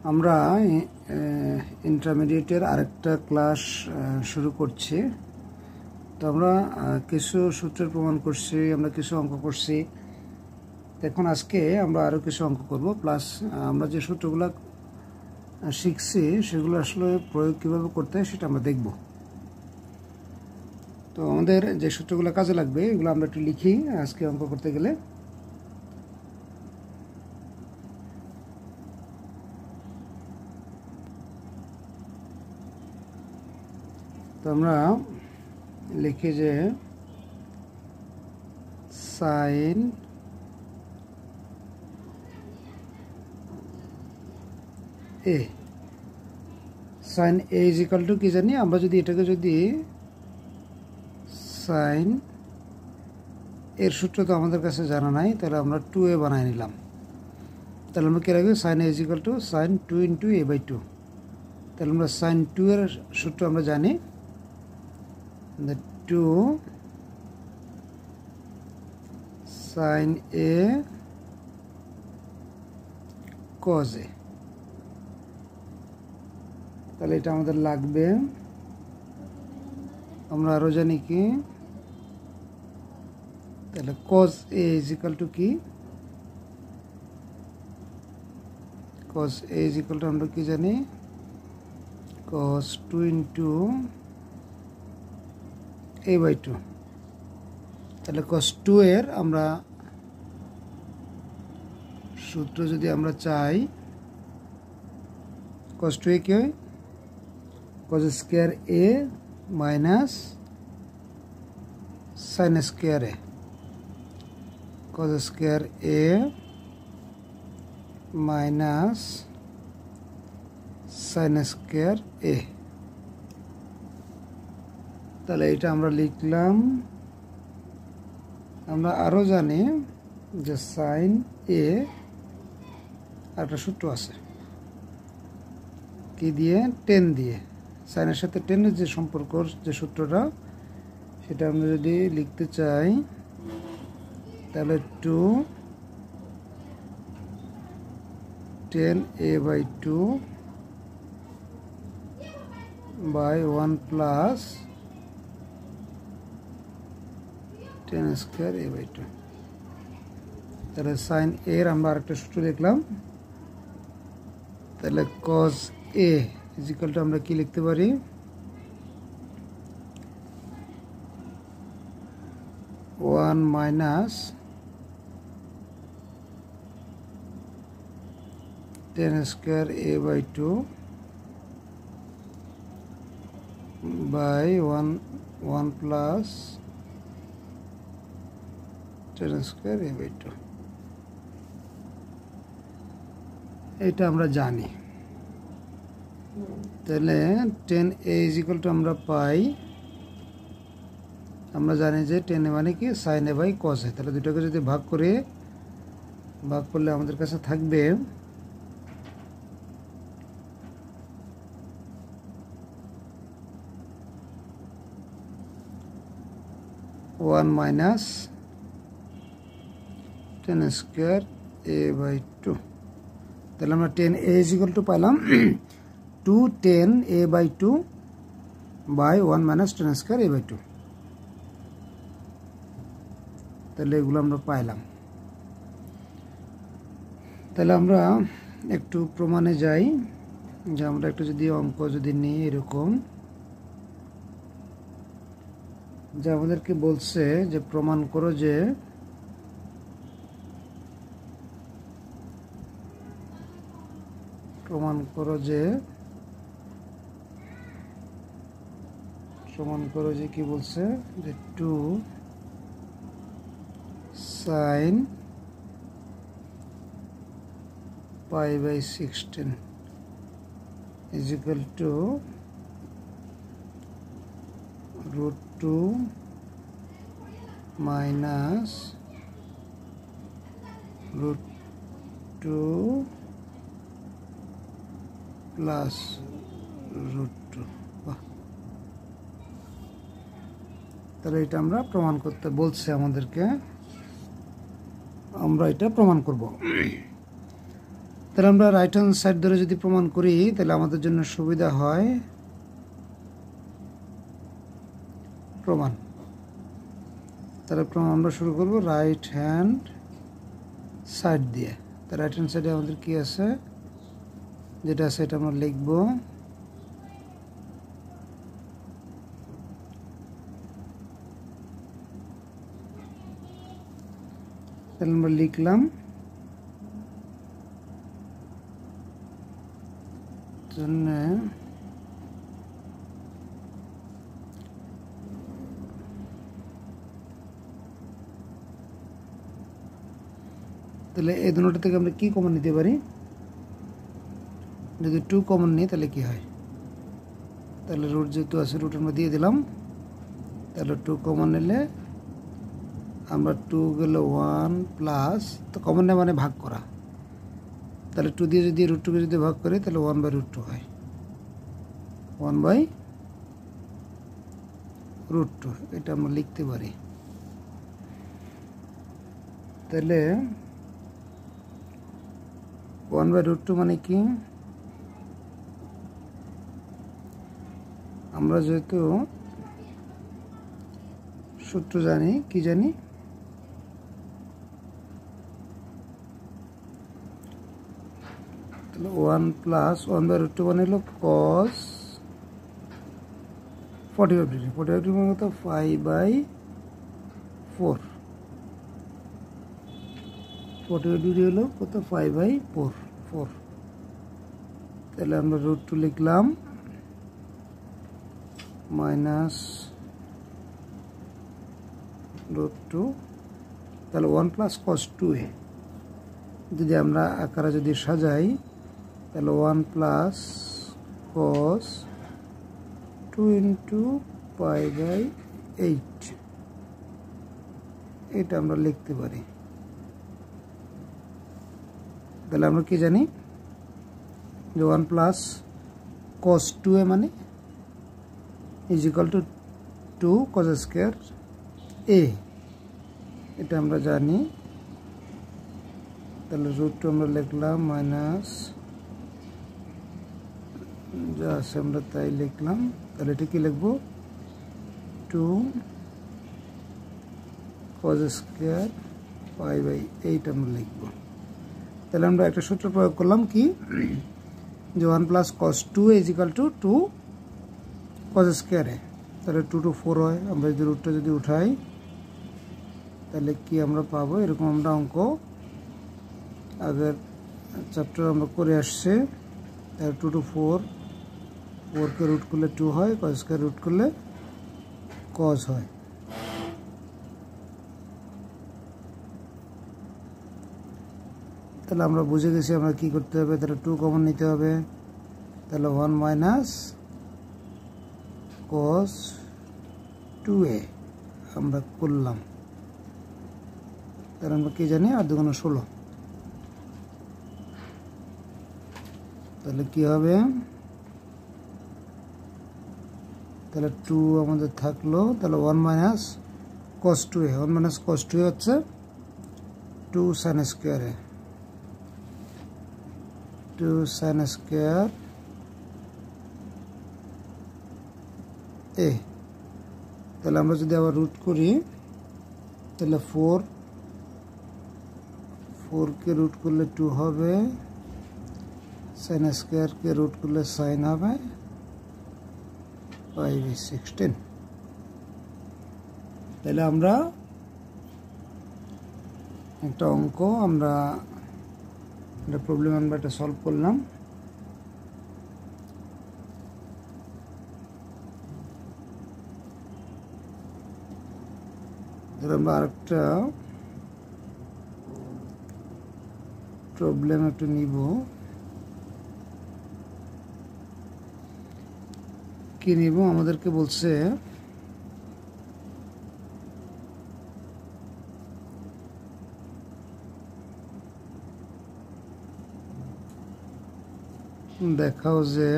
আমরা ইন্টারমিডিয়েটের আরেকটা ক্লাস শুরু করছি। তো আমরা কিছু সূত্রের প্রমাণ করছি, আমরা কিছু অঙ্ক করছি। এখন আজকে আমরা আরও কিছু অঙ্ক করব, প্লাস আমরা যে সূত্রগুলো শিখছি সেগুলো আসলে প্রয়োগ কীভাবে করতে হয় সেটা আমরা দেখব। তো আমাদের যে সূত্রগুলো কাজে লাগবে এগুলো আমরা একটু লিখি আজকে অঙ্ক করতে গেলে। তো আমরা লিখি যে sine A, sine A is equal to কি জানি আমরা, যদি এটাকে যদি সাইন এর সূত্র তো আমাদের কাছে জানা নাই, তাহলে আমরা 2a বানাই নিলাম। তাহলে আমরা কি রাখবো, sine A is equal to sine 2 into a by 2। তাহলে আমরা সাইন 2 এর সূত্র আমরা জানি, 2 সাইন এ কজ এ। তাহলে এটা আমাদের লাগবে। আমরা আরো জানি কি, তাহলে cos A is equal to কি, cos A is equal to আমরা কি জানি, কজ 2 ইন্টু a বাই 2। তাহলে কজ 2 এর আমরা সূত্র যদি আমরা চাই, কজ 2 এ কি হয়, কজ স্কোয়ার এ মাইনাস সাইন স্কোয়ার এ, কজ স্কোয়ার এ মাইনাস সাইন স্কোয়ার এ। তাহলে এটা আমরা লিখলাম। আমরা আরো জানি যে সাইন এ একটা সূত্র আছে কি দিয়ে, 10 দিয়ে, সাইনের সাথে 10 এর যে সম্পর্ক, যে সূত্রটা, সেটা আমরা যদি লিখতে চাই তাহলে 2 10a by 2 by 1 plus 10 square a by 2। তাহলে সাইন এর আমরা আরেকটা সূত্র লিখলাম। তাহলে cos A is equal to আমরা কি লিখতে পারি, 1 minus 10 square a by 2 by 1 plus 10 square a by 2। এটা আমরা জানি। তাহলে 10a ইজ ইকুয়াল টু আমরা পাই, আমরা জানি যে 10a মানে কি, sine A by cos A. তাহলে দুটোকে যদি ভাগ করলে আমাদের কাছে থাকবে 1 মাইনাস 10 স্কোয়ার a বাই 2। তাহলে আমরা 10a ইজ ইকুয়াল টু পাইলাম 2 10a by 2 by 1 minus 10 square a by 2। তাহলে এগুলো আমরা পাইলাম। তাহলে আমরা একটু প্রমাণে যাই, যে আমরা একটু যদি অঙ্ক যদি নিই এরকম, যে আমাদেরকে বলছে যে প্রমাণ করো যে কি বলছে, যে 2 sine pi by 16 is equal to √2 minus √2 plus √2। তাহলে এটা আমরা প্রমাণ করতে বলছে আমাদেরকে, আমরা এটা প্রমাণ করব। তাহলে আমরা রাইট হ্যান্ড সাইড ধরে যদি প্রমাণ করি তাহলে আমাদের জন্য সুবিধা হয়। প্রমাণ, তাহলে প্রমাণ আমরা শুরু করব রাইট হ্যান্ড সাইড দিয়ে। তো রাইট হ্যান্ড সাইডে আমাদের কি আছে, যেটা আছে এটা আমরা লিখব। তাহলে আমরা লিখলাম জন্য তাহলে এই দুটো থেকে আমরা কি কমন নিতে পারি, যদি 2 কমন নিই তাহলে কি হয়, তাহলে রুট যেহেতু আছে রুট আমরা দিয়ে দিলাম। তাহলে 2 কমন নিলে আমরা 2 গেল 1 প্লাস, তো কমন নেওয়া মানে ভাগ করা, তাহলে 2 দিয়ে যদি রুট 2কে যদি ভাগ করি তাহলে 1/√2 হয়, 1/√2 এটা আমরা লিখতে পারি। তাহলে 1/√2 মানে কি, আমরা যেহেতু সূত্র জানি, কি জানি, তাহলে 1 প্লাস 1/√2 মানে হলো cos 45 ডিগ্রি। 45 ডিগ্রি মানে কত, 5/4। 45 ডিগ্রি হলো কত, 5/4। তাহলে আমরা √2 লিখলাম মাইনাস √2, তাহলে 1 প্লাস cos 2a যদি আমরা আকারে যদি সাজাই তাহলে 1 প্লাস cos 2 ইন্টু π/8 এটা আমরা লিখতে পারি। তাহলে আমরা কি জানি যে 1 প্লাস cos 2a মানে is equal to 2 cos square a, এটা আমরা জানি। তাহলে √2 আমরা লিখলাম মাইনাস যা আছে আমরা তাই লিখলাম। তাহলে এটা কি লিখবো, 2 cos স্কয়ার π/8 আমরা লিখব। তাহলে আমরা একটা সূত্র প্রয়োগ করলাম কি, যে 1 plus cos 2a is equal to 2 cos square a, তাহলে 2 to 4 হয়। আমরা যদি রুটটা যদি উঠাই তাহলে কি আমরা পাবো, এরকম আমরা অঙ্ক আগের চ্যাপ্টার আমরা করে আসছে। তাহলে 2 to 4, 4কে রুট করলে 2 হয়, cos স্কয়ার রুট করলে cos হয়। তাহলে আমরা বুঝে গেছি আমরা কি করতে হবে, তাহলে 2 কমন নিতে হবে, তাহলে 1 মাইনাস cos 2a আমরা করলাম। তাহলে আমরা কি জানি, 8 × 16, তাহলে কি হবে, তাহলে 2 আমাদের থাকলো, তাহলে 1 minus cos 2a, 1 minus cos 2a হচ্ছে 2 sin square a, 2 sin square a। তাহলে আমরা যদি আবার রুট করি তাহলে 4কে রুট করলে 2 হবে, sin স্কয়ারকে রুট করলে sin হবে 5/16। তাহলে আমরা একটা অঙ্ক, আমরা একটা প্রবলেম আমরা এটা সলভ করলাম। আমরা আরেকটা প্রবলেম একটু নিব, কি নিব, আমাদেরকে বলছে দেখাও যে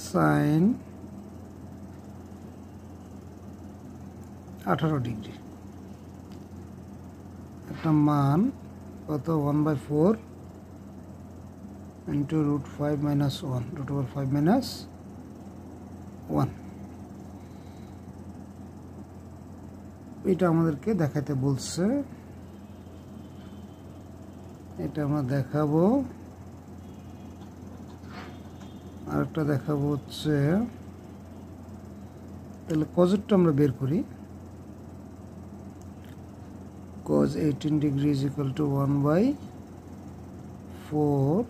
sin 18 ডিগ্রি। একটা মান কত 1/4 ইন্টু √5 - 1 √5 - 1 এটা আমাদেরকে দেখাতে বলছে। এটা আমরা দেখাবো। আরেকটা দেখাবো হচ্ছে, তাহলে কজেরটা আমরা বের করি। cos 18 degree is equal to 1/4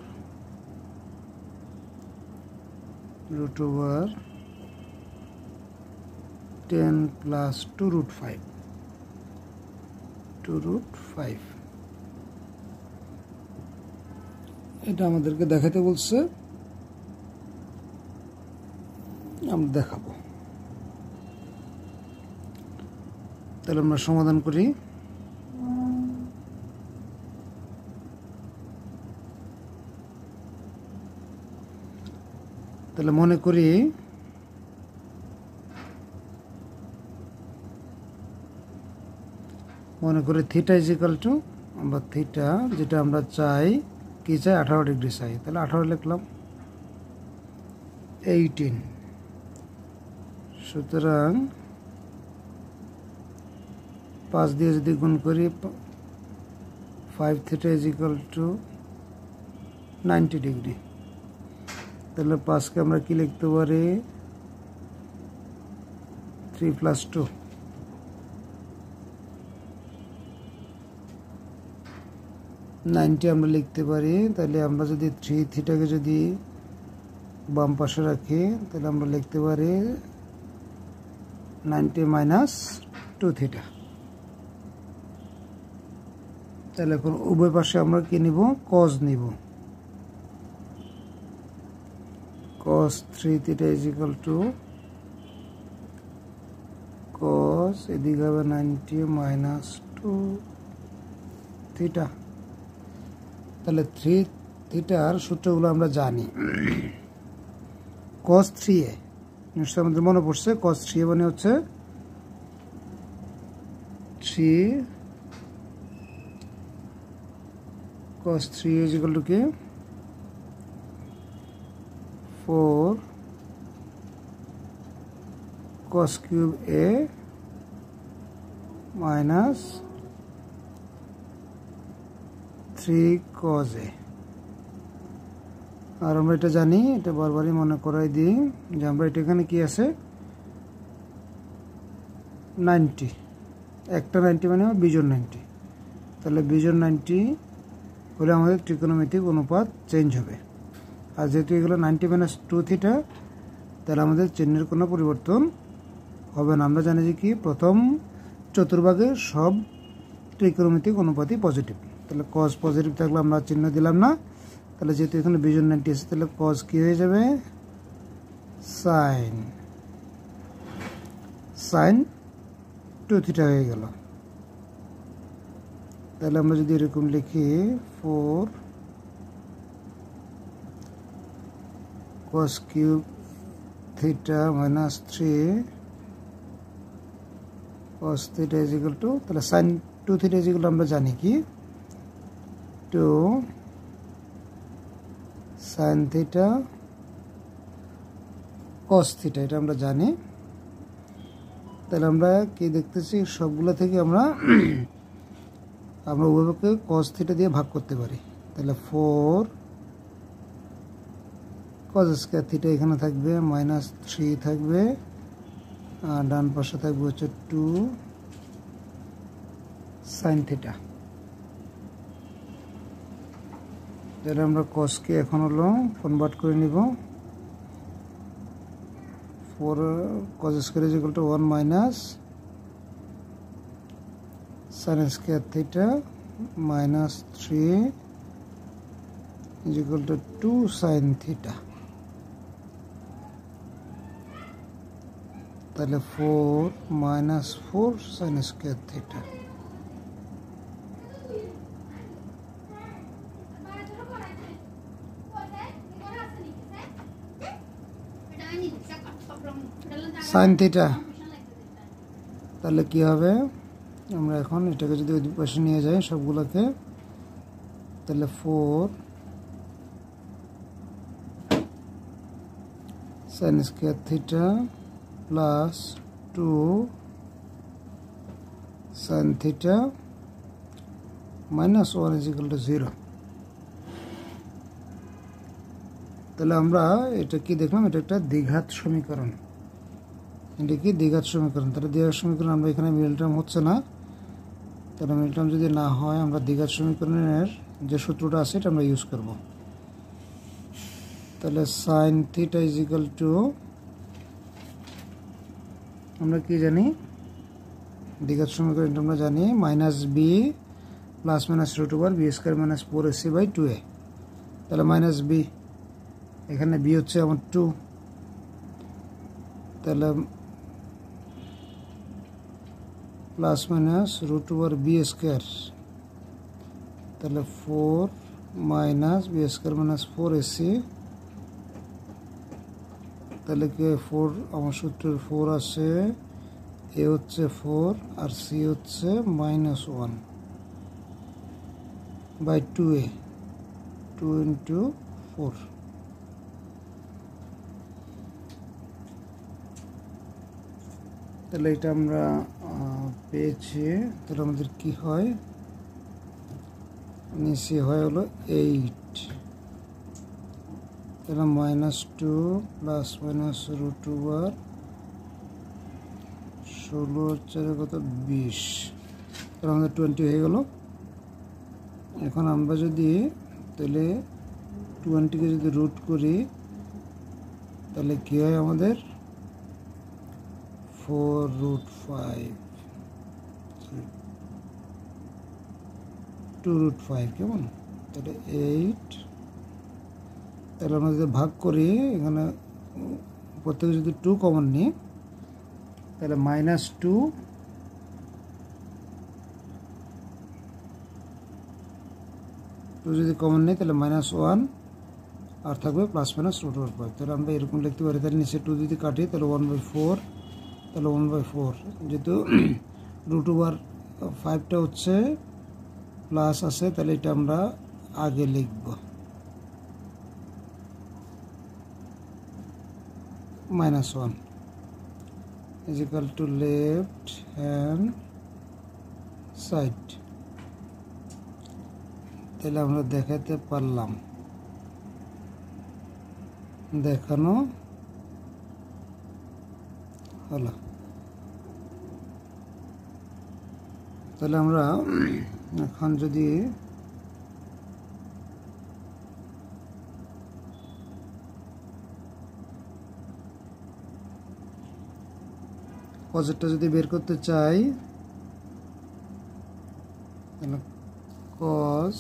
√10 plus 2√5 এটা আমাদেরকে দেখাতে বলছে, আমরা দেখাবো। তাহলে আমরা সমাধান করি। তাহলে মনে করি থিটা ইজ ইকাল টু, আমরা থিটা যেটা আমরা চাই, কি চাই 18 ডিগ্রি চাই, তাহলে 18 লিখলাম। 18, সুতরাং 5 দিয়ে যদি গুণ করি 5 theta is equal two 90 degree. তাহলে 5কে আমরা কি লিখতে পারি 3 + 2, 90 আমরা লিখতে পারি। তাহলে আমরা যদি 3 থিটাকে যদি বাম পাশে রাখি, তাহলে আমরা লিখতে পারি 90 - 2 থিটা। তাহলে এখন উভয় পাশে আমরা কি নিব, cos নিব। cos 3 theta is equal two cos, এদিকে হবে 90 - 2 থিটা। তাহলে 3 থিটার সূত্রগুলো আমরা জানি। cos 3a নিশ্চয় আমাদের মনে পড়ছে, cos 3a মানে হচ্ছে 3 cos 3a is equal to কি 4 cos cube a minus 3 cos a। আর আমরা এটা জানি, এটা বারবারই মনে করাই দিই যে আমরা এটা এখানে কি আছে 90, একটা 90 মানে বিজোড় 90। তাহলে বিজোড় 90 হলে আমাদের ত্রিকোণমিতিক অনুপাত চেঞ্জ হবে। আর যেহেতু এগুলো 90 - 2 থিটা, তাহলে আমাদের চিহ্নের কোনো পরিবর্তন হবে না। আমরা জানি যে কি প্রথম চতুর্ভাগের সব ত্রিকোণমিতিক অনুপাতই পজিটিভ। তাহলে cos পজিটিভ থাকলে আমরা চিহ্ন দিলাম না। তাহলে যেহেতু এখানে বিজোড় 90 আছে, তাহলে cos কি হয়ে যাবে sin 2 থিটা হয়ে গেল। তাহলে আমরা যদি এরকম লিখি 4 cos cube theta minus 3 cos theta is equal to, তাহলে sin 2 theta is equal to আমরা জানি কি 2 sin theta cos theta, এটা আমরা জানি। তাহলে আমরা কি দেখতেছি সবগুলো থেকে আমরা উভয়কে cos theta দিয়ে ভাগ করতে পারি। তাহলে 4 cos স্কয়ার থিটা এখানে থাকবে, -3 থাকবে, আর ডান পাশে থাকবে হচ্ছে 2 sin থিটা। তাহলে আমরা cos কে এখন হলো কনভার্ট করে নিব। 4 cos square is equal to 1 minus sin square theta -3 is equal to 2 sin theta। তাহলে 4 - 4 sin square theta. sin theta তাহলে কি হবে আমরা এখন এটাকে যদি ওই পাশে নিয়ে যাই সবগুলোকে, তাহলে 4 sin square theta plus 2 sin theta minus 1 is equal two 0। তাহলে আমরা এটা কি দেখলাম, এটা একটা দ্বিঘাত সমীকরণ। এটা কি দ্বিঘাত সমীকরণ? তাহলে দ্বিঘাত সমীকরণ আমরা এখানে মিডল টার্ম হচ্ছে না, তাহলে মিডল টার্ম যদি না হয় আমরা দ্বিঘাত সমীকরণের যে সূত্রটা আছে এটা আমরা ইউজ করব। তাহলে sin theta is equal to, আমরা কি জানি দ্বিঘাত সমীকরণটা আমরা জানি minus B plus minus root over B square minus 4ac by 2a। তাহলে মাইনাস বি, এখানে বি হচ্ছে আমার 2, তাহলে plus minus root over B square, তাহলে 4 minus B square minus 4ac, তাহলে কি 4 আমার সূত্রের 4 আছে, এ হচ্ছে 4 আর সি হচ্ছে মাইনাস 1 বাই 2a, 2 ইন্টু 4। তাহলে এটা আমরা পেয়েছি। তাহলে আমাদের কি হয়, নিচে হয় হলো 8, তাহলে minus 2 plus minus root over 16 4 কত 20, তাহলে আমাদের 20 হয়ে গেল। এখন আমরা যদি তাহলে 20কে যদি রুট করি তাহলে কি হয় আমাদের 4 root 5, 2 root 5 কেমন, তাহলে 8। তাহলে আমরা যদি ভাগ করি এখানে প্রত্যেকে যদি 2 কমন নিই তাহলে মাইনাস 2 যদি কমন নিই তাহলে মাইনাস 1 আর থাকবে প্লাস মাইনাস রুট ওভার 5। তাহলে আমরা এরকম লিখতে পারি, তাহলে নিচে 2 যদি কাটি তাহলে 1/4, তাহলে 1/4 যেহেতু রুট ওভার 5টা হচ্ছে প্লাস আছে, তাহলে এটা আমরা আগে লিখব minus 1 is equal to left hand side. তাহলে আমরা দেখাতে পারলাম, দেখানো হলো। তাহলে আমরা এখন যদি কজেরটা যদি বের করতে চাই তাহলে কজ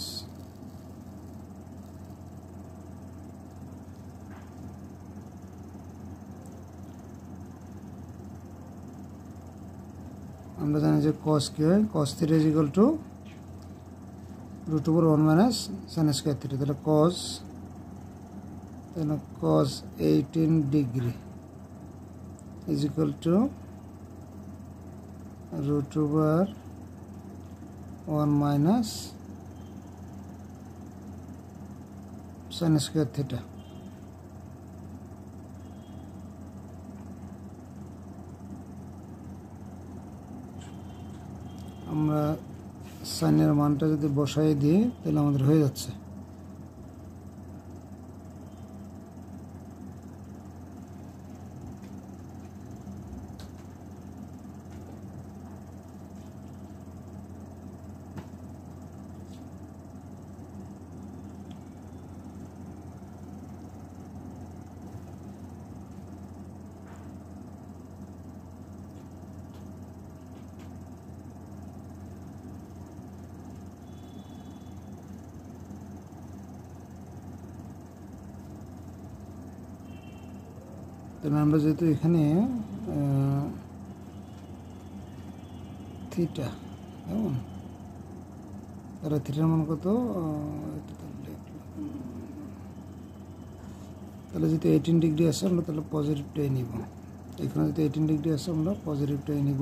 আমরা জানি যে cos কি হয়, cos theta is equal to root over 1 minus sin square theta. তাহলে cos 18 degree is equal to root over 1 minus sin square theta. আমরা সাইনের মানটা যদি বসাই দিই তাহলে আমাদের হয়ে যাচ্ছে। তাহলে আমরা যেহেতু এখানে থিটা কেমন, তাহলে থিটার মান কত, তাহলে যেহেতু 18 ডিগ্রি আছে আমরা তাহলে পজিটিভটাই নিব। এখানে যদি 18 ডিগ্রি আছে আমরা পজিটিভটাই নিব।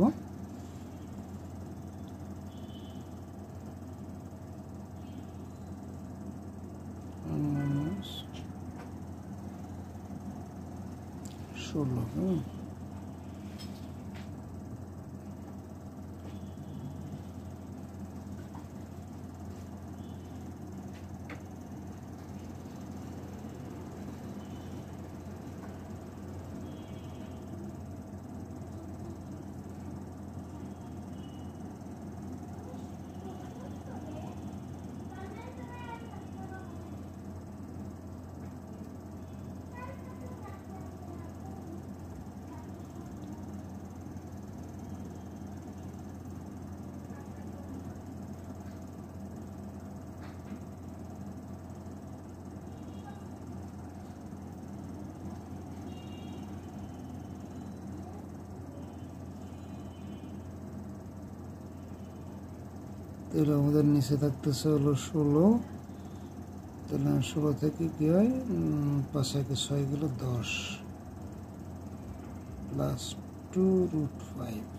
তাহলে আমাদের নিচে থাকতেছে হলো 16, তাহলে 16 থেকে কি হয় 5 একে 6 গেল 10 প্লাস 2√5।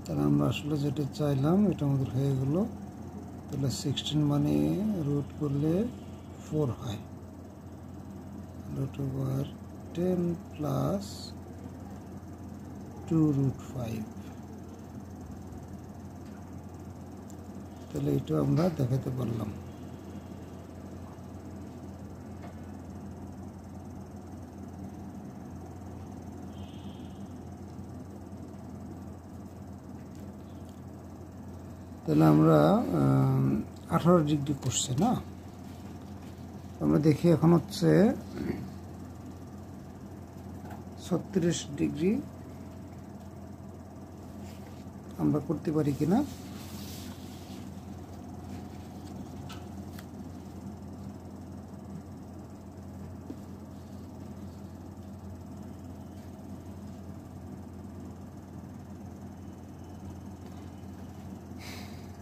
তাহলে আমরা আসলে যেটা চাইলাম এটা আমাদের হয়ে গেল। তাহলে 16 মানে রুট করলে 4 হয়, √10 প্লাস 2√5। তাহলে এটা আমরা দেখাতে পারলাম। তাহলে আমরা 18 ডিগ্রি করছে না, আমরা দেখি এখন হচ্ছে 36 ডিগ্রি আমরা করতে পারি কিনা।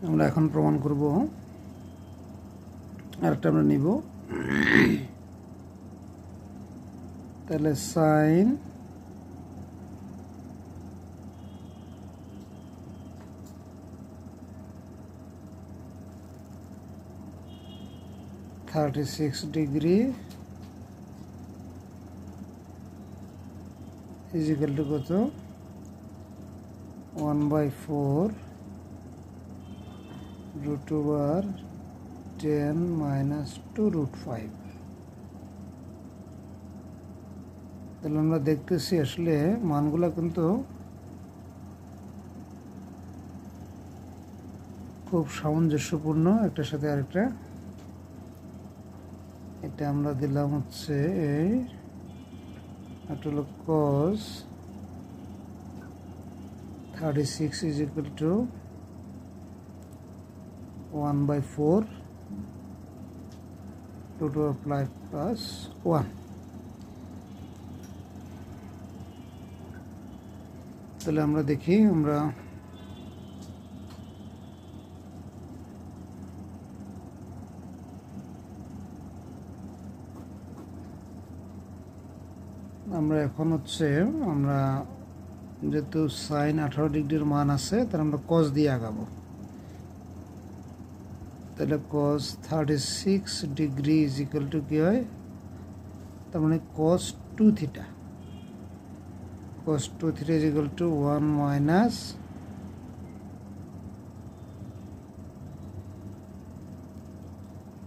আমরা এখন প্রমাণ করব। আরেকটা আমরা নিব, তাহলে sine degree is equal to কত 1/4 √10 মাইনাস 2√5। তাহলে আমরা দেখতেছি আসলে মানগুলা কিন্তু খুব সামঞ্জস্যপূর্ণ একটার সাথে আরেকটা। এটা আমরা দিলাম হচ্ছে এই হলো cos 36 is equal two 1/4 √5 plus 1। তাহলে আমরা দেখি আমরা এখন হচ্ছে আমরা যেহেতু সাইন 18 ডিগ্রির মান আছে তাহলে আমরা cos দিয়ে আগাবো। তাহলে cos 36 degree is equal to কি হয়, তার মানে cos 2 theta. cos 2 theta is equal to 1 minus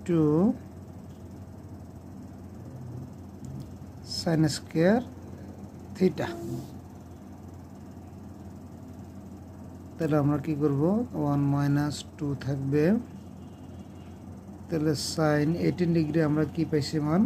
two sine square theta. তাহলে আমরা কি করব, 1 মাইনাস 2 থাকবে। তাহলে সাইন 18 ডিগ্রি আমরা কি পাইছি মান,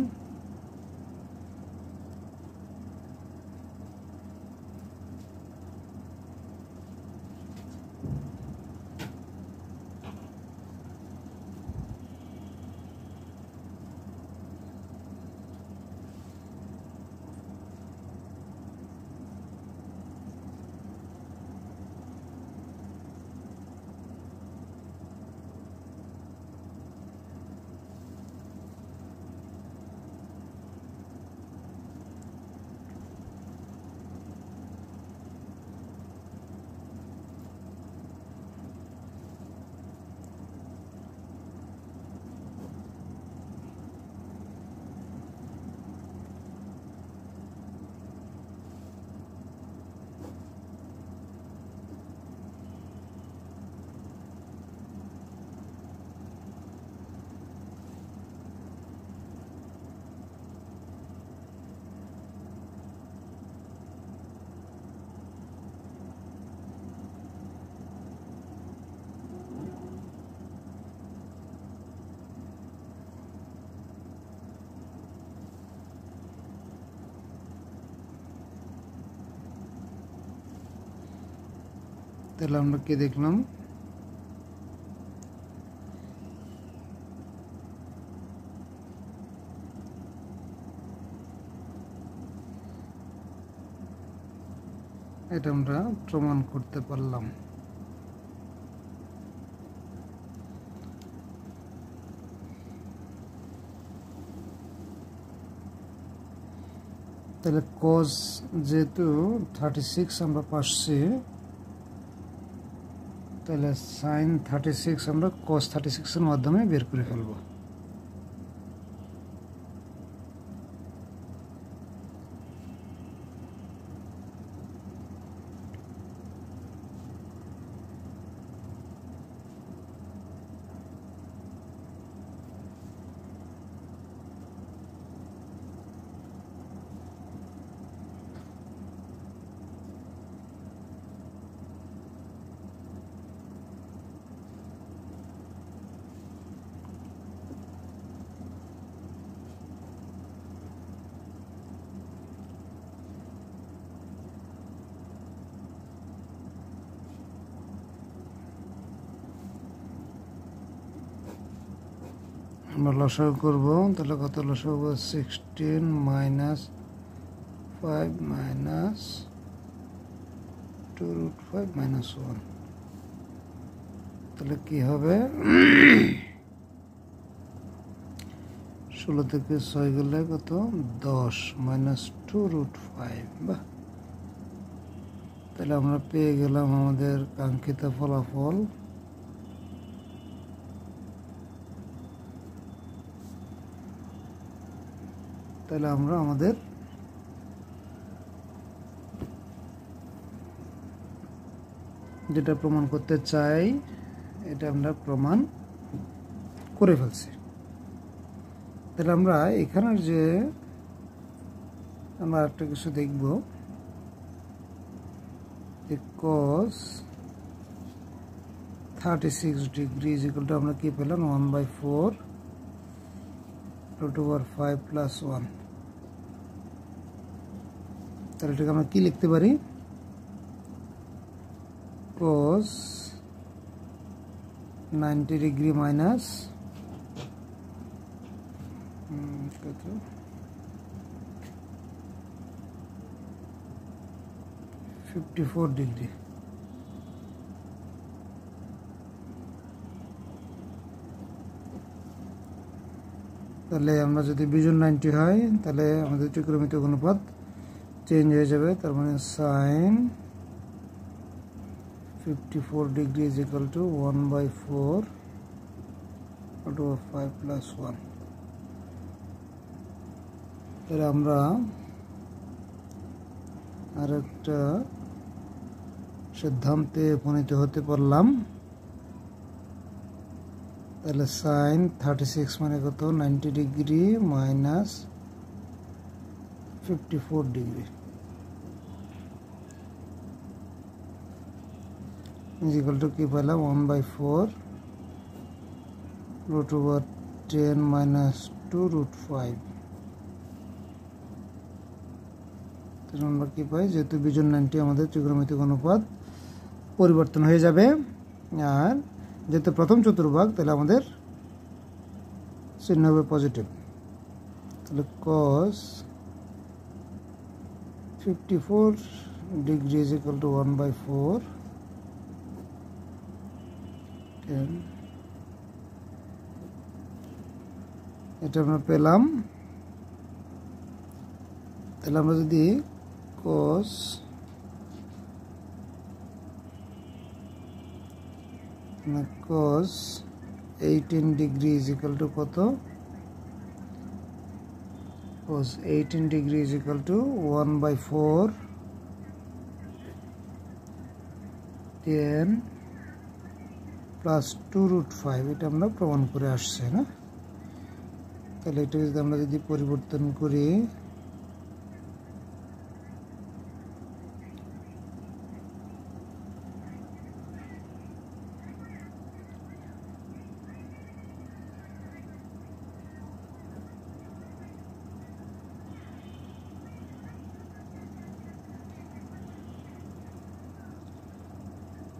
তাহলে আমরা কি দেখলাম, এটা আমরা প্রমাণ করতে পারলাম। তাহলে cos যেহেতু 36 আমরা পাচ্ছি, তাহলে sin 36 আমরা cos 36 এর মাধ্যমে বের করে ফেলবো। আমরা লসাগু করব, তাহলে কত লসাগু, 16 মাইনাস 5 মাইনাস 2√5 মাইনাস 1, তাহলে কি হবে, 16 থেকে 6 গেলে কত, 10 মাইনাস 2√5। বাহ, তাহলে আমরা পেয়ে গেলাম আমাদের কাঙ্ক্ষিত ফলাফল। তাহলে আমরা আমাদের যেটা প্রমাণ করতে চাই এটা আমরা প্রমাণ করে ফেলছি। তাহলে আমরা এখানের যে আমরা একটা কিছু দেখব, যে cos 36 degree is equal to আমরা কি পেলাম, 1/4 √5 প্লাস 1। তাহলে এটাকে আমরা কি লিখতে পারি, cos 90 ডিগ্রি মাইনাস 54 ডিগ্রি। তাহলে আমরা যদি বিজোড় 90 হয় তাহলে আমাদের ত্রিকোণমিতিক অনুপাত চেঞ্জ হয়ে যাবে, তার মানে sin 54 degree is equal two 1/4 √5 plus 1। তাহলে আমরা আরেকটা সিদ্ধান্তে উপনীত হতে পারলাম। তাহলে sin 36 মানে কত, 90 degree minus 54 degree is equal to কি পেলাম, 1/4 √10 মাইনাস 2√5। তাহলে আমরা কি পাই, যেহেতু বিজোড় 90 আমাদের ত্রিকোণমিতিক অনুপাত পরিবর্তন হয়ে যাবে, আর যেহেতু প্রথম চতুর্ভাগ তাহলে আমাদের চিহ্ন হবে পজিটিভ। তাহলে cos 54 degree is equal two 1/4 এটা আমরা পেলাম। তাহলে আমরা যদি cos 18 degree is equal to কত, cos 18 degree is equal two 1/4 10 plus 2√5, এটা আমরা প্রমাণ করে আসছে না। তাহলে এটা যদি আমরা যদি পরিবর্তন করি,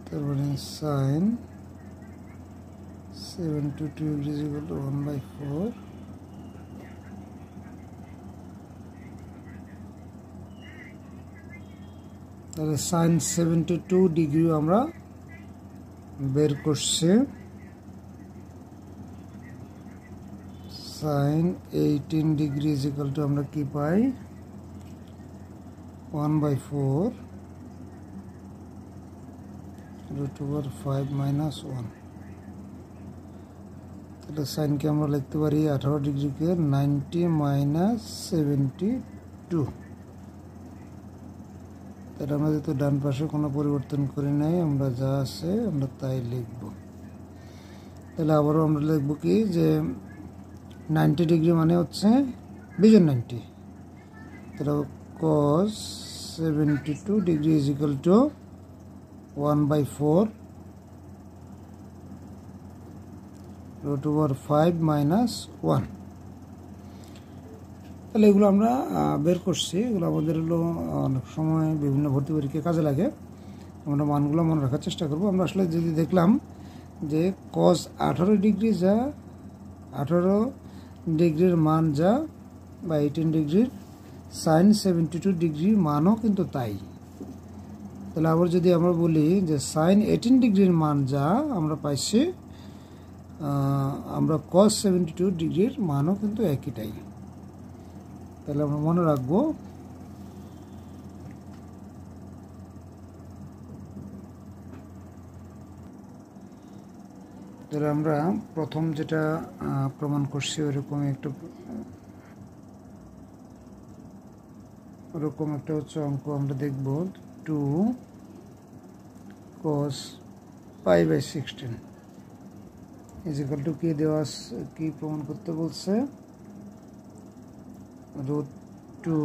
তারপরে সাইন 722 ডিগ্রি ইকুয়াল টু 1/4। তাহলে সাইন 72 ডিগ্রি আমরা বের করছি। সাইন 18 ডিগ্রি ইকুয়াল টু আমরা কি পাই 1/4 √5 - 1। তাহলে সাইনকে আমরা লিখতে পারি 18 ডিগ্রিকে 90 - 72। তাহলে আমরা যেহেতু ডান পাশে কোনো পরিবর্তন করি নাই, আমরা যা আছে আমরা তাই লিখব। তাহলে আবারও আমরা লিখব কি যে 90 ডিগ্রি মানে হচ্ছে বিজন 90। তাহলে cos 72 degree is equal two 1/4 √5 - 1। তাহলে এগুলো আমরা বের করছি। এগুলো আমাদের হলো অনেক সময় বিভিন্ন ভর্তি পরীক্ষায় কাজে লাগে। আমরা মানগুলো মনে রাখার চেষ্টা করব। আমরা আসলে যদি দেখলাম যে cos 18 ডিগ্রি যা 18 ডিগ্রির মান যা বা 18 ডিগ্রির সাইন 72 ডিগ্রির মানও কিন্তু তাই। তাহলে আবার যদি আমরা বলি যে সাইন 18 ডিগ্রির মান যা আমরা পাইছি, আমরা cos 72 ডিগ্রির মানও কিন্তু একইটাই। তাহলে আমরা মনে রাখবো তাহলে আমরা প্রথম যেটা প্রমাণ করছি ওরকম একটা হচ্ছে অঙ্ক আমরা দেখব 2 cos π/16 ইজ ইকুয়াল টু কি দেওয়া কি প্রমাণ করতে বলছে √2।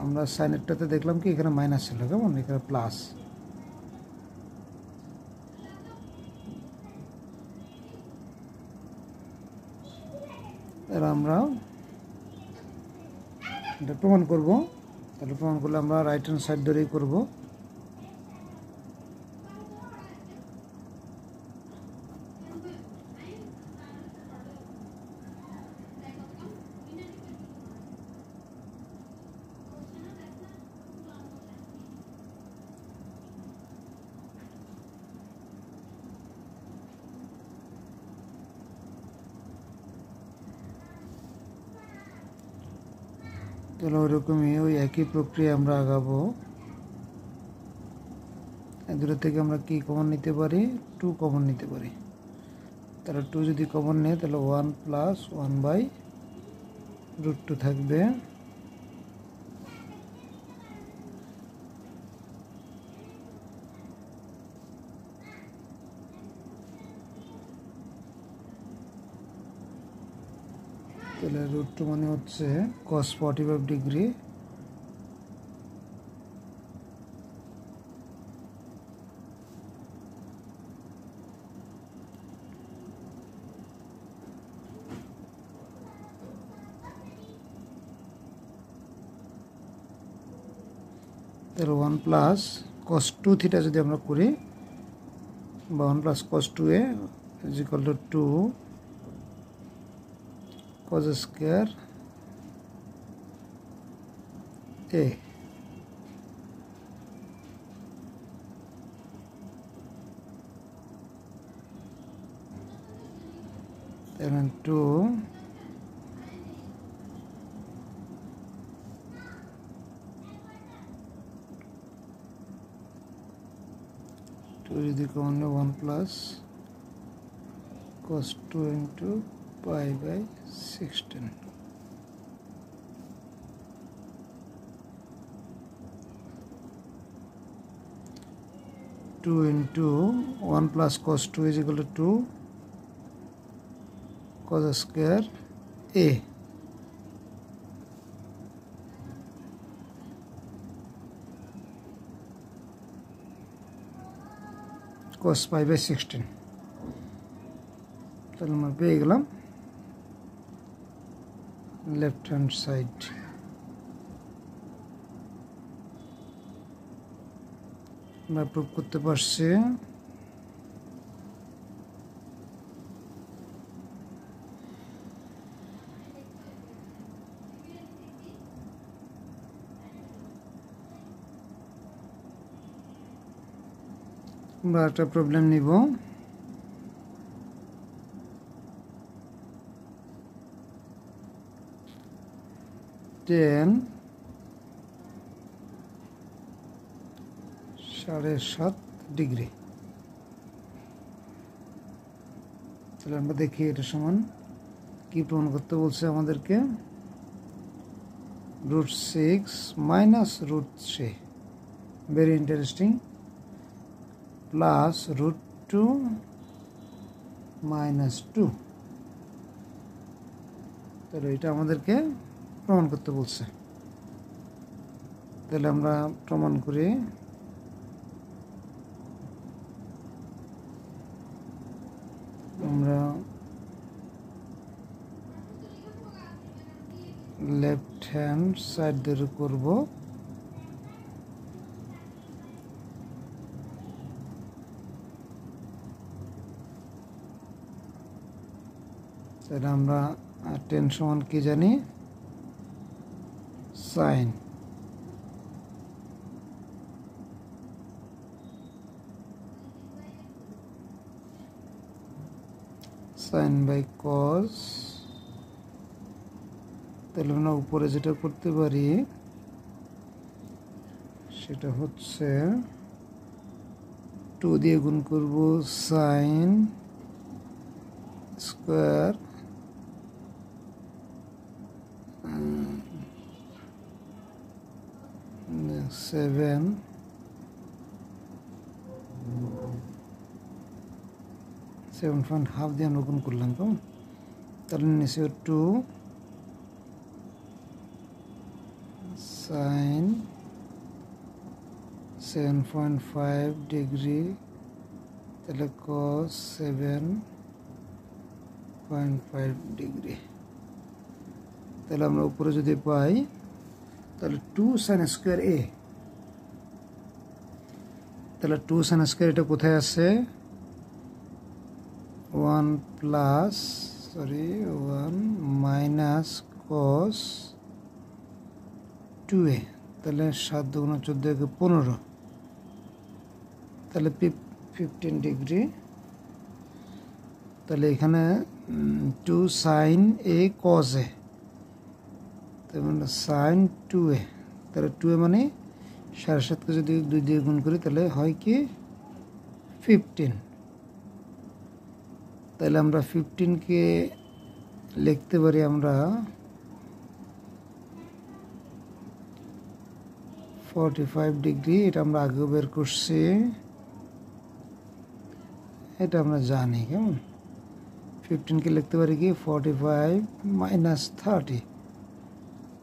আমরা সাইনেরটাতে দেখলাম কি এখানে মাইনাস ছিল, কেমন এখানে প্লাস। এবার আমরা এটা প্রমাণ করব। তাহলে প্রমাণ করলে আমরা রাইট হ্যান্ড সাইড ধরেই করব। তাহলে ওইরকমই ওই একই প্রক্রিয়া আমরা আগাবো। এগুলো থেকে আমরা কি কমন নিতে পারি 2 কমন নিতে পারি। তাহলে 2 যদি কমন নেই তাহলে 1 + 1/√2 থাকবে। তাহলে √2 মানে হচ্ছে cos 45 ডিগ্রি। তাহলে 1 + cos 2 থিটা যদি আমরা করি বা 1 + cos 2a is equal to 2 cos square a। then 2 যদি common 1 + cos 2 × π/16। (2 × 1 + cos 2 is equal to 2 cos square a). cos π/16। তাহলে আমরা পেয়ে গেলাম লেফট হ্যান্ড সাইড। আমরা প্রুভ করতে পারছি আমরা একটা প্রবলেম নিব। Ten 7.5 degree. তাহলে আমরা দেখি এটা সমান কি প্রমাণ করতে বলছে আমাদেরকে। √6 minus √3, very interesting, plus √2 minus 2। তাহলে এটা আমাদেরকে প্রমাণ করতে বলছে। তাহলে আমরা প্রমাণ করি। আমরা লেফট হ্যান্ড সাইড ধরে করব। তাহলে আমরা 10 সমান কি জানি? সাইন। Sine by cos. তাহলে আমরা উপরে যেটা করতে পারি সেটা হচ্ছে 2 দিয়ে গুণ করব, সাইন স্কোয়ার 7 7.5 দিয়ে আমরা গুণ করলাম। তো তাহলে নিচে 2 সাইন 7.5 ডিগ্রি, তাহলে cos 7.5 ডিগ্রি। তাহলে আমরা উপরে যদি পাই তাহলে 2 সাইন স্কোয়ার এ। তাহলে 2 সাইন স্কোয়ার এটা কোথায় আছে? 1 মাইনাস cos 2a। তাহলে 7 × 14 = 15। তাহলে 15 ডিগ্রি। তাহলে এখানে 2 সাইন এ cos এ, তাহলে সাইন 2a। তাহলে 2a মানে 7.5কে যদি 2 দিয়ে গুণ করি তাহলে হয় কি 15। তাহলে আমরা 15কে লিখতে পারি আমরা 45 ডিগ্রি। এটা আমরা আগেও বের করছি, এটা আমরা জানি। কেমন 15কে লিখতে পারি কি 45 মাইনাস 30।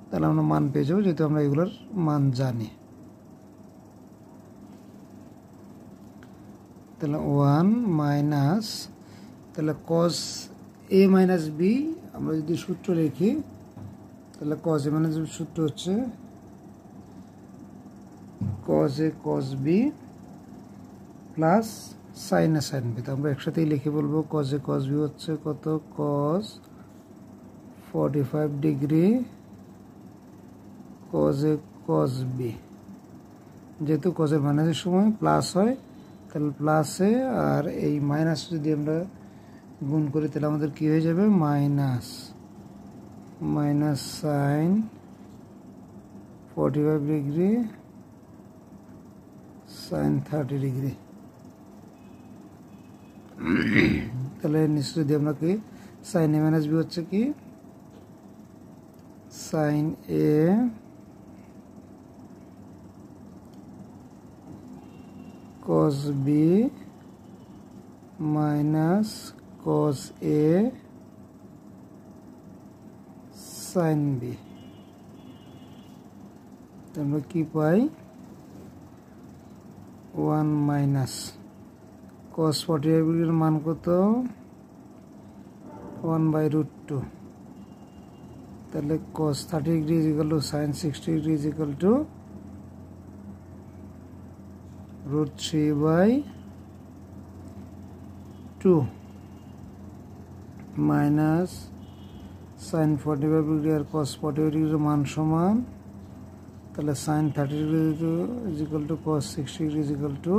তাহলে আমরা মান পেয়ে যাবো, যেহেতু আমরা এগুলোর মান জানি। তাহলে 1 মাইনাস, তাহলে cos a মাইনাস b আমরা যদি সূত্র লিখি তাহলে cos a মাইনাস b সূত্র হচ্ছে cos a cos b plus sin a sin b। তো আমরা একসাথেই লিখে বলবো cos a cos b হচ্ছে কত? cos 45 degree cos a cos b। যেহেতু cos এর মাইনাসের সময় প্লাস হয় তাহলে প্লাসে, আর এই মাইনাস যদি আমরা গুণ করি তাহলে আমাদের কি হয়ে যাবে? Minus sine 45 degree sine 30 degree. তাহলে নিশ্চয় যদি আমরা কি সাইন এ মাইনাস বি হচ্ছে কি sine A cos b minus cos a sin b। আমরা কি পাই? 1 মাইনাস cos 45 ডিগ্রির মান কত? 1/√2। তাহলে cos 30 degree is equal to sin 60 degree is equal to √3/2 minus sin 45 degree আর cos 45 ডিগ্রির মান সমান, তাহলে sin 30 degree is equal to cos 60 degree is equal to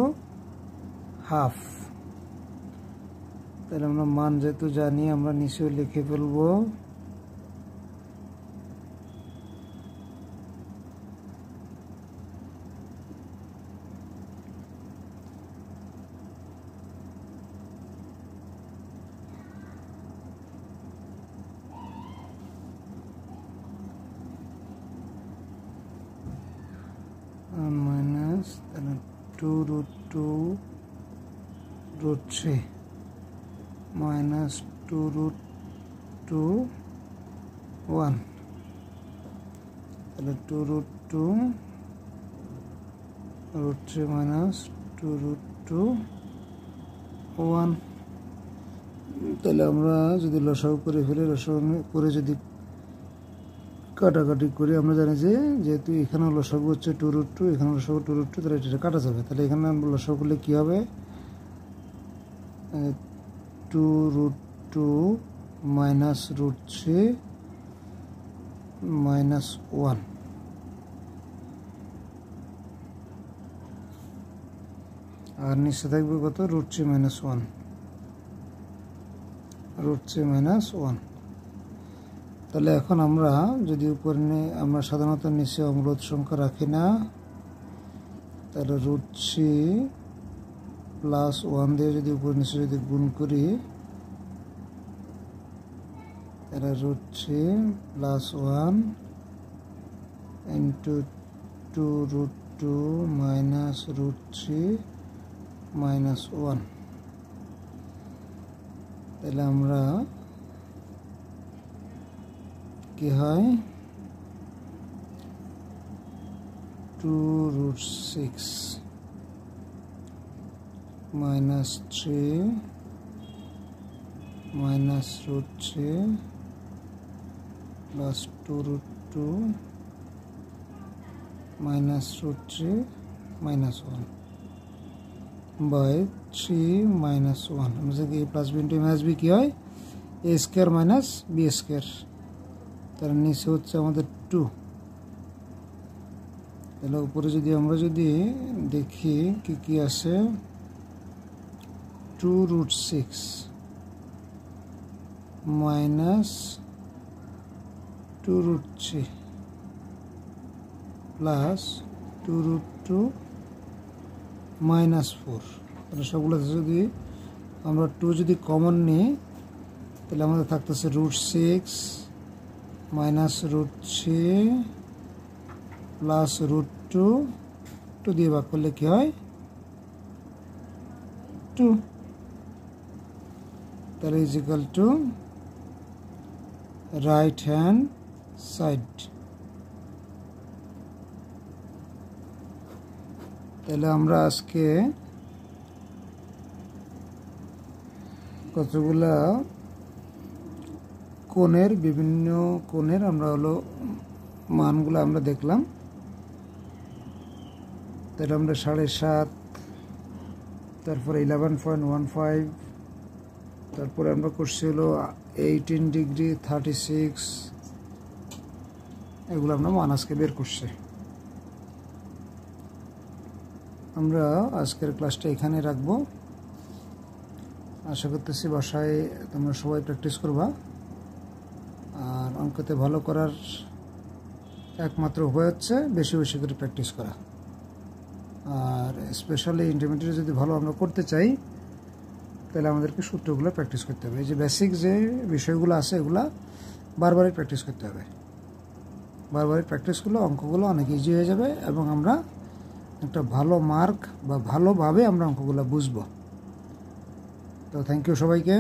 half. তাহলে আমরা মান যেহেতু জানি আমরা নিচেও লিখে ফেলবো। মাইনাস 2√2 √3 minus 2√2 1 তাহলে 2√2 √3 minus 2√2 1। তাহলে আমরা যদি লসাগু করে ফেলি, লসাগু করে যদি কাটাকাটি করি, আমরা জানি যে যেহেতু এখানে লসাগু হচ্ছে 2√2, এখানে লসাগু 2√2, তাহলে এটা কাটা যাবে। তাহলে এখানে লসাগু করলে কী হবে, 2√2 minus √3 minus 1। আর নিচে থাকবে কত, √3 minus 1, √3 minus 1। তাহলে এখন আমরা যদি উপরে আমরা সাধারণত নিচে অম্লদ সংখ্যা রাখি না, তাহলে √3 প্লাস 1 দিয়ে যদি উপরে নিচে যদি গুণ করি, তাহলে √3 প্লাস 1 ইন্টু 2√2 মাইনাস √3 মাইনাস 1। তাহলে আমরা কি হয়, 2√6 minus 3 minus √3 plus 2√2 minus √3 minus 1 by 3 minus 1। আমরা কি a plus b into a minus b কি হয়, a square minus b square. তার নিচে হচ্ছে আমাদের 2। তাহলে উপরে যদি আমরা যদি দেখি কি কি আছে, 2√6 minus 2√3 plus 2√2 minus 4। তাহলে সবগুলো যদি আমরা 2 যদি কমন নিই, তাহলে আমাদের থাকতেছে √6 minus √3 plus √2, 2 দিয়ে ভাগ করলে কি হয়, 2। তাহলে is equal two right hand side. তাহলে আমরা আজকে কতগুলা কোণের, বিভিন্ন কোণের আমরা হলো মানগুলো আমরা দেখলাম। তাহলে আমরা 7.5, তারপরে 11.15, তারপরে আমরা করছি হলো 18 ডিগ্রি, 36, এগুলো আমরা মান আজকে বের করছি। আমরা আজকের ক্লাসটা এখানে রাখবো। আশা করতেছি বাসায় তোমরা সবাই প্র্যাকটিস করবা। আর অঙ্কতে ভালো করার একমাত্র উপায় হচ্ছে বেশি বেশি করে প্র্যাকটিস করা। আর স্পেশালি ইন্টারমিডিয়েট যদি ভালো আমরা করতে চাই, তাহলে আমাদেরকে সূত্রগুলো প্র্যাকটিস করতে হবে। এই যে বেসিক যে বিষয়গুলো আছে, এগুলা বারবারই প্র্যাকটিস করতে হবে। বারবারই প্র্যাকটিস করলে অঙ্কগুলো অনেক ইজি হয়ে যাবে এবং আমরা একটা ভালো মার্ক বা ভালোভাবে আমরা অঙ্কগুলো বুঝবো। তো থ্যাংক ইউ সবাইকে।